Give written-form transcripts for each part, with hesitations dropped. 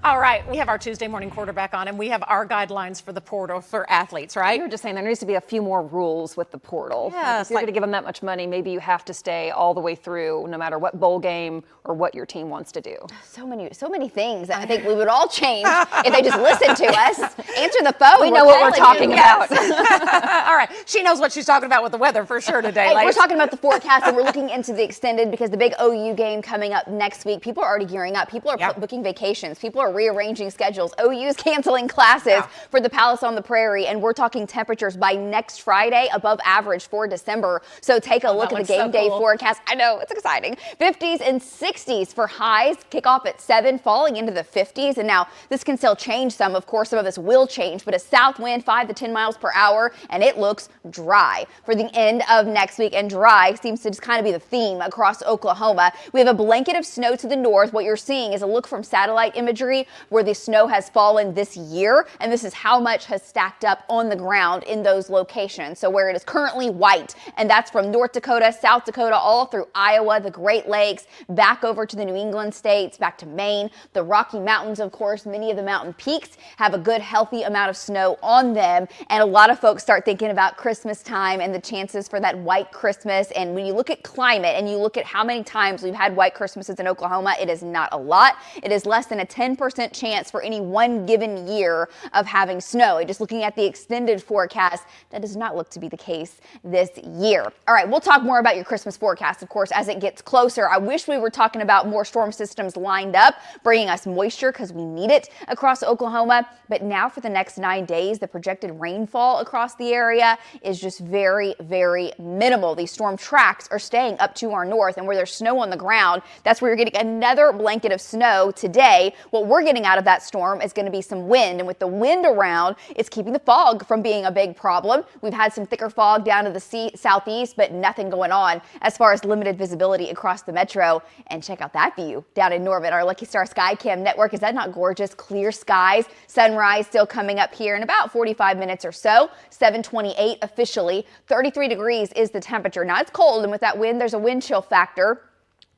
All right, we have our Tuesday morning quarterback on, and we have our guidelines for the portal for athletes, right? You were just saying there needs to be a few more rules with the portal. Yes, if you're going to give them that much money, maybe you have to stay all the way through, no matter what bowl game or what your team wants to do. So many things that I think we would all change if they just listened to us. Answer the phone. We know what we're talking about. All right, she knows what she's talking about with the weather for sure today. Hey, we're talking about the forecast, and we're looking into the extended because the big OU game coming up next week. People are already gearing up. People are booking vacations. People are rearranging schedules. OU's canceling classes for the Palace on the Prairie, and we're talking temperatures by next Friday above average for December. So take a look at the game day forecast. I know, it's exciting. 50s and 60s for highs. Kick off at 7, falling into the 50s. And now this can still change some. Of course, some of this will change, but a south wind 5 to 10 miles per hour, and it looks dry for the end of next week. And dry seems to just kind of be the theme across Oklahoma. We have a blanket of snow to the north. What you're seeing is a look from satellite imagery where the snow has fallen this year, and this is how much has stacked up on the ground in those locations. So where it is currently white, and that's from North Dakota, South Dakota, all through Iowa, the Great Lakes, back over to the New England states, back to Maine, the Rocky Mountains, of course. Many of the mountain peaks have a good, healthy amount of snow on them, and a lot of folks start thinking about Christmas time and the chances for that white Christmas. And when you look at climate and you look at how many times we've had white Christmases in Oklahoma, it is not a lot. It is less than a 10% chance for any one given year of having snow. And just looking at the extended forecast, that does not look to be the case this year. All right, we'll talk more about your Christmas forecast, of course, as it gets closer. I wish we were talking about more storm systems lined up, bringing us moisture because we need it across Oklahoma. But now for the next 9 days, the projected rainfall across the area is just very, very minimal. These storm tracks are staying up to our north, and where there's snow on the ground, that's where you're getting another blanket of snow today. What we're getting out of that storm is going to be some wind, and with the wind around, it's keeping the fog from being a big problem. We've had some thicker fog down to the southeast, but nothing going on as far as limited visibility across the metro. And check out that view down in Norman, our Lucky Star Skycam network. Is that not gorgeous? Clear skies, sunrise still coming up here in about 45 minutes or so. 7:28 officially. 33 degrees is the temperature. Now it's cold, and with that wind, there's a wind chill factor.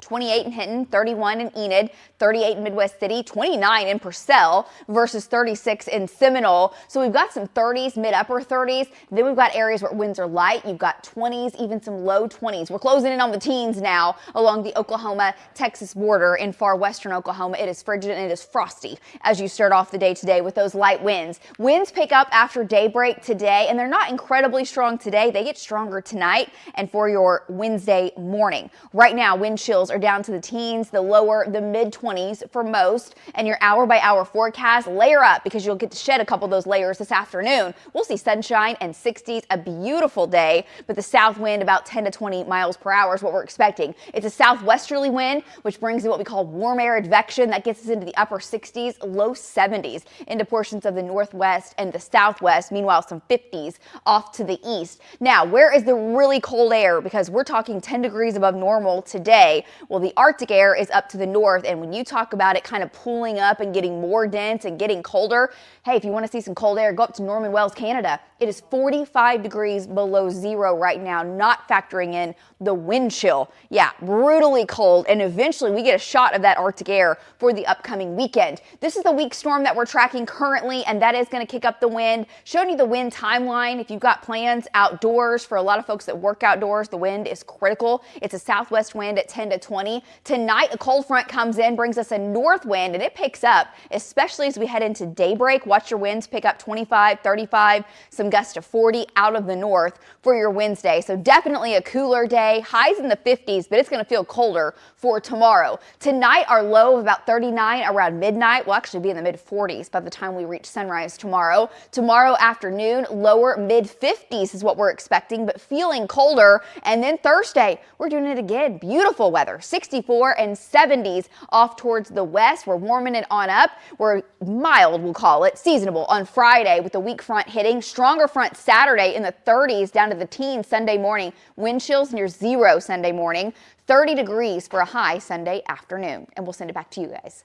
28 in Hinton, 31 in Enid, 38 in Midwest City, 29 in Purcell versus 36 in Seminole. So we've got some 30s, mid-upper 30s. Then we've got areas where winds are light. You've got 20s, even some low 20s. We're closing in on the teens now along the Oklahoma-Texas border in far western Oklahoma. It is frigid and it is frosty as you start off the day today with those light winds. Winds pick up after daybreak today, and they're not incredibly strong today. They get stronger tonight and for your Wednesday morning. Right now, wind chills are down to the teens, the mid-20s for most, and your hour-by-hour forecast, layer up because you'll get to shed a couple of those layers this afternoon. We'll see sunshine and 60s, a beautiful day, but the south wind about 10 to 20 miles per hour is what we're expecting. It's a southwesterly wind, which brings in what we call warm air advection. That gets us into the upper 60s, low 70s into portions of the northwest and the southwest. Meanwhile, some 50s off to the east. Now, where is the really cold air? Because we're talking 10 degrees above normal today. Well, the Arctic air is up to the north, and when you talk about it kind of pooling up and getting more dense and getting colder, hey, if you want to see some cold air, go up to Norman Wells, Canada. It is 45 degrees below zero right now, not factoring in the wind chill. Yeah, brutally cold, and eventually we get a shot of that Arctic air for the upcoming weekend. This is the weak storm that we're tracking currently, and that is going to kick up the wind. Showing you the wind timeline. If you've got plans outdoors, for a lot of folks that work outdoors, the wind is critical. It's a southwest wind at 10 to 20. Tonight, a cold front comes in, brings us a north wind, and it picks up, especially as we head into daybreak. Watch your winds pick up 25, 35, some gusts to 40 out of the north for your Wednesday. So definitely a cooler day, highs in the 50s, but it's going to feel colder for tomorrow. Tonight, our low of about 39 around midnight will actually be in the mid-40s by the time we reach sunrise tomorrow. Tomorrow afternoon, lower mid-50s is what we're expecting, but feeling colder. And then Thursday, we're doing it again. Beautiful weather, 64 and 70s off towards the west. We're warming it on up. We're mild, we'll call it, seasonable on Friday with the weak front hitting. Stronger front Saturday in the 30s down to the teens Sunday morning. Wind chills near zero Sunday morning. 30 degrees for a high Sunday afternoon. And we'll send it back to you guys.